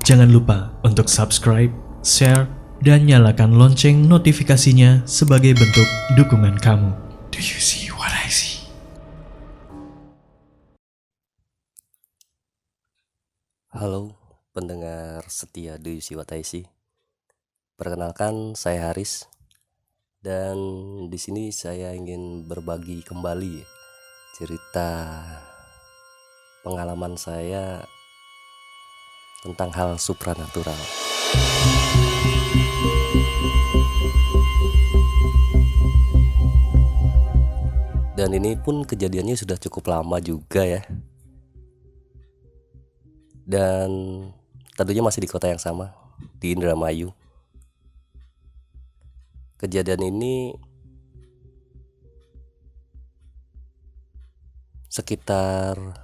Jangan lupa untuk subscribe, share, dan nyalakan lonceng notifikasinya sebagai bentuk dukungan kamu. Do you see what I see? Halo pendengar setia Do You See What I See? Perkenalkan, saya Haris, dan di sini saya ingin berbagi kembali cerita pengalaman saya tentang hal supranatural. Dan ini pun kejadiannya sudah cukup lama juga ya. Dan tentunya masih di kota yang sama, di Indramayu. Kejadian ini sekitar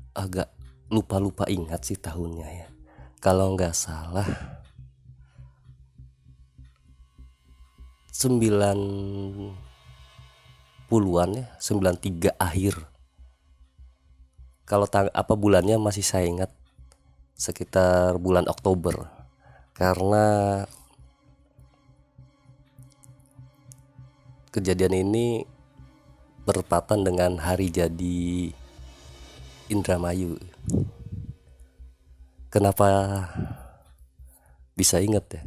agak lupa ingat sih tahunnya ya. Kalau nggak salah 90-an ya, 93 akhir. Kalau bulannya masih saya ingat, sekitar bulan Oktober. Karena kejadian ini bertepatan dengan hari jadi Indramayu. Kenapa bisa ingat ya?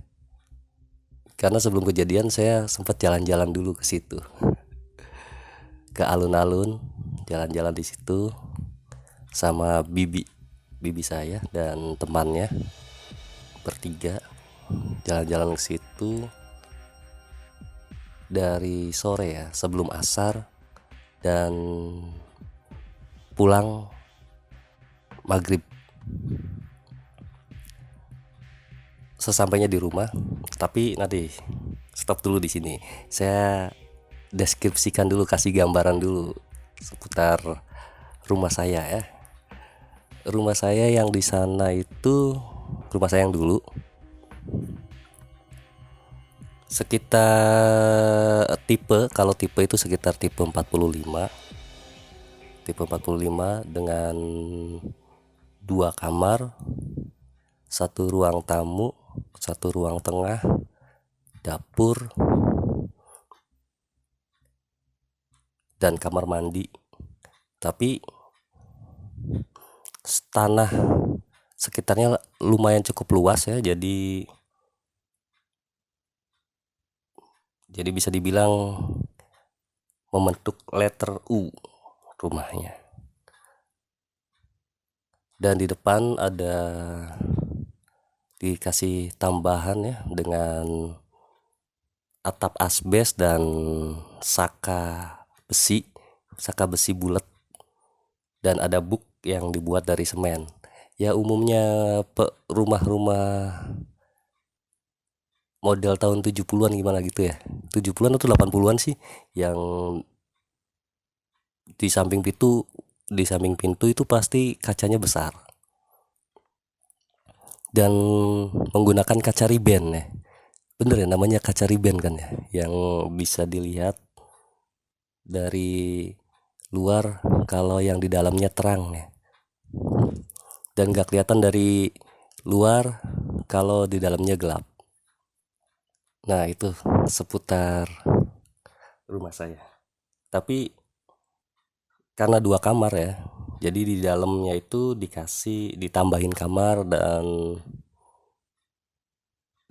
Karena sebelum kejadian saya sempat jalan-jalan dulu ke situ, ke alun-alun, jalan-jalan di situ sama bibi saya dan temannya, bertiga jalan-jalan ke situ dari sore ya, sebelum asar, dan pulang maghrib. Sesampainya di rumah, tapi nanti stop dulu di sini. Saya deskripsikan dulu, kasih gambaran dulu seputar rumah saya ya. Rumah saya yang di sana itu rumah saya yang dulu. Sekitar kalau tipe itu sekitar tipe 45. Tipe 45 dengan 2 kamar, 1 ruang tamu, 1 ruang tengah, dapur, dan kamar mandi. Tapi tanah sekitarnya lumayan cukup luas ya, jadi bisa dibilang membentuk letter U rumahnya. Dan di depan ada dikasih tambahan ya, dengan atap asbes dan saka besi bulat, dan ada buk yang dibuat dari semen. Ya umumnya rumah-rumah model tahun 70-an gimana gitu ya, 70-an atau 80-an sih, yang di samping pintu itu pasti kacanya besar dan menggunakan kaca riben ya. Bener ya, namanya kaca riben kan ya, yang bisa dilihat dari luar kalau yang di dalamnya terang ya, dan gak kelihatan dari luar kalau di dalamnya gelap. Nah itu seputar rumah saya. Tapi karena 2 kamar ya, jadi di dalamnya itu ditambahin kamar, dan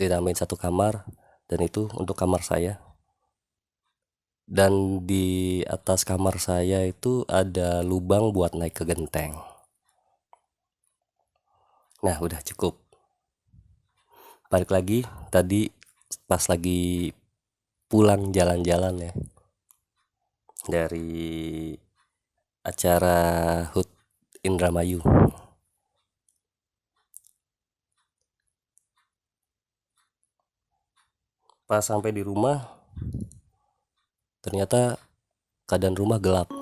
ditambahin 1 kamar, dan itu untuk kamar saya. Dan di atas kamar saya itu ada lubang buat naik ke genteng. Nah udah cukup. Balik lagi, tadi pas lagi pulang jalan-jalan ya dari acara HUT Indramayu. Pas sampai di rumah, ternyata keadaan rumah gelap.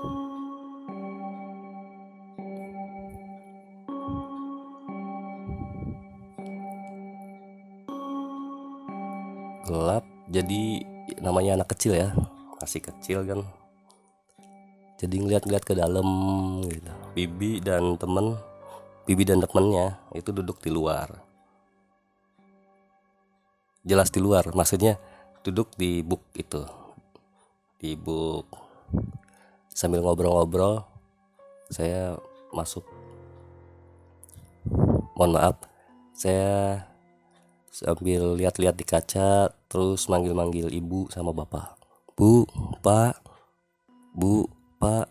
Jadi namanya anak kecil ya, masih kecil kan, jadi ngeliat ke dalam gitu. Bibi dan temen Bibi dan temennya itu duduk di luar. Jelas di luar, maksudnya duduk di buk itu. Di buk. Sambil ngobrol-ngobrol, saya masuk. Mohon maaf, saya sambil lihat-lihat di kaca, terus manggil-manggil ibu sama bapak. Bu, pak, bu, pak.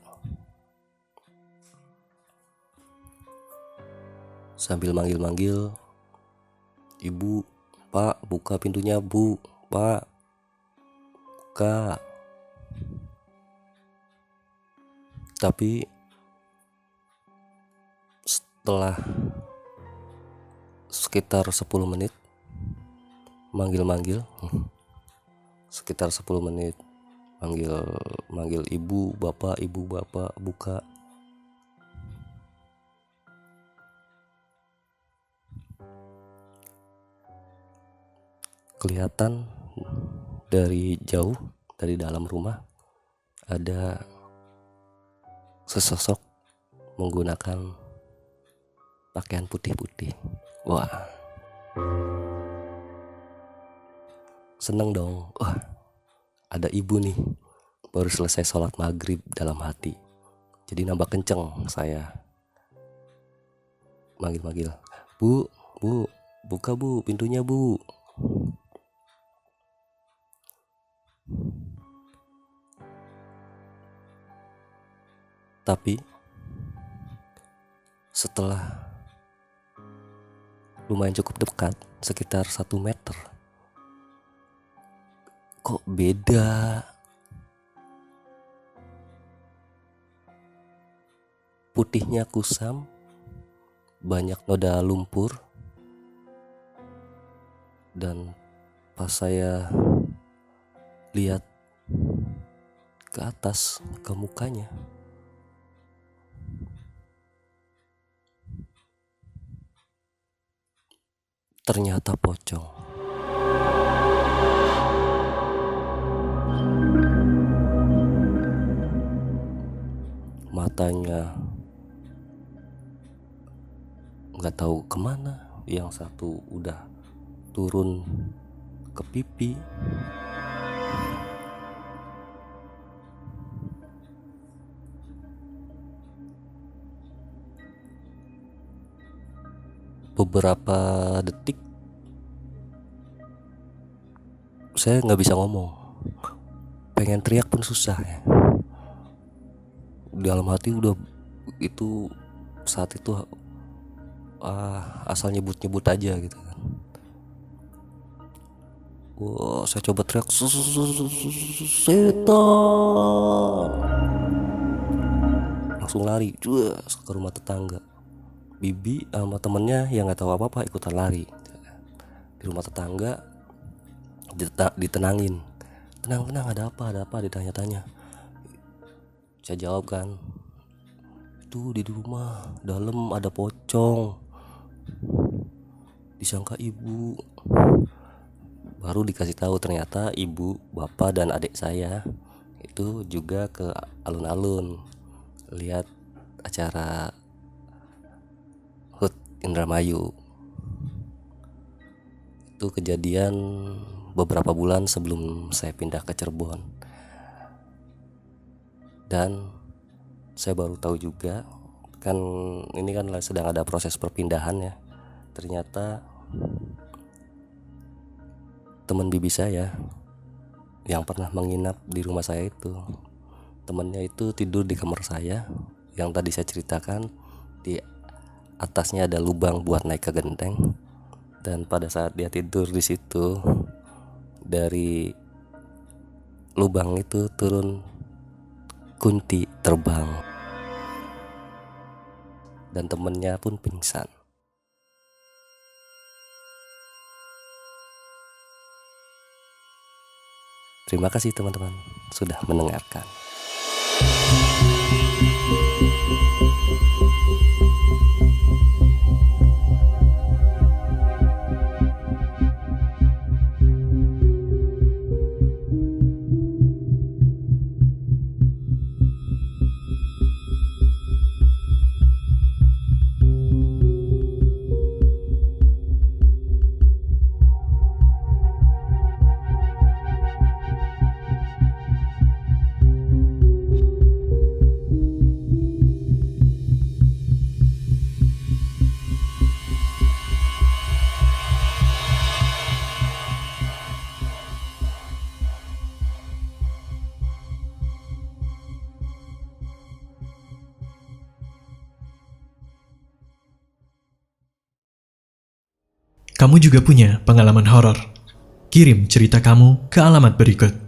Sambil manggil-manggil, ibu, pak, buka pintunya, bu, pak, buka. Tapi setelah sekitar 10 menit manggil-manggil, sekitar 10 menit manggil ibu, bapak, buka. Kelihatan dari jauh, dari dalam rumah, ada sesosok menggunakan pakaian putih-putih. Wah, seneng dong. Wah, ada ibu nih, baru selesai sholat maghrib dalam hati. Jadi nambah kenceng saya manggil-manggil, bu, buka bu, pintunya bu. Tapi setelah lumayan cukup dekat, sekitar 1 meter, kok beda. Putihnya kusam, banyak noda lumpur, dan pas saya lihat ke atas, ke mukanya, ternyata pocong. Matanya nggak tahu kemana, yang satu udah turun ke pipi, beberapa detik saya nggak bisa ngomong, pengen teriak pun susah ya. Dalam hati udah itu, saat itu asal nyebut aja gitu kan. Wah, saya coba teriak, setan. Langsung lari ke rumah tetangga. Bibi sama temennya yang nggak tahu apa-apa ikutan lari. Di rumah tetangga ditenangin, tenang, ada apa, ditanya-tanya. Saya jawab kan, itu di rumah dalam ada pocong, disangka ibu. Baru dikasih tahu ternyata ibu, bapak, dan adik saya itu juga ke alun-alun lihat acara HUT Indramayu. Itu kejadian beberapa bulan sebelum saya pindah ke Cirebon. Dan saya baru tahu juga, kan ini kan sedang ada proses perpindahan ya. Ternyata teman bibi saya yang pernah menginap di rumah saya itu, temannya itu tidur di kamar saya yang tadi saya ceritakan. Di atasnya ada lubang buat naik ke genteng, dan pada saat dia tidur di situ, dari lubang itu turun kunti terbang, dan temennya pun pingsan. Terima kasih teman-teman sudah mendengarkan. kamu juga punya pengalaman horor? Kirim cerita kamu ke alamat berikut.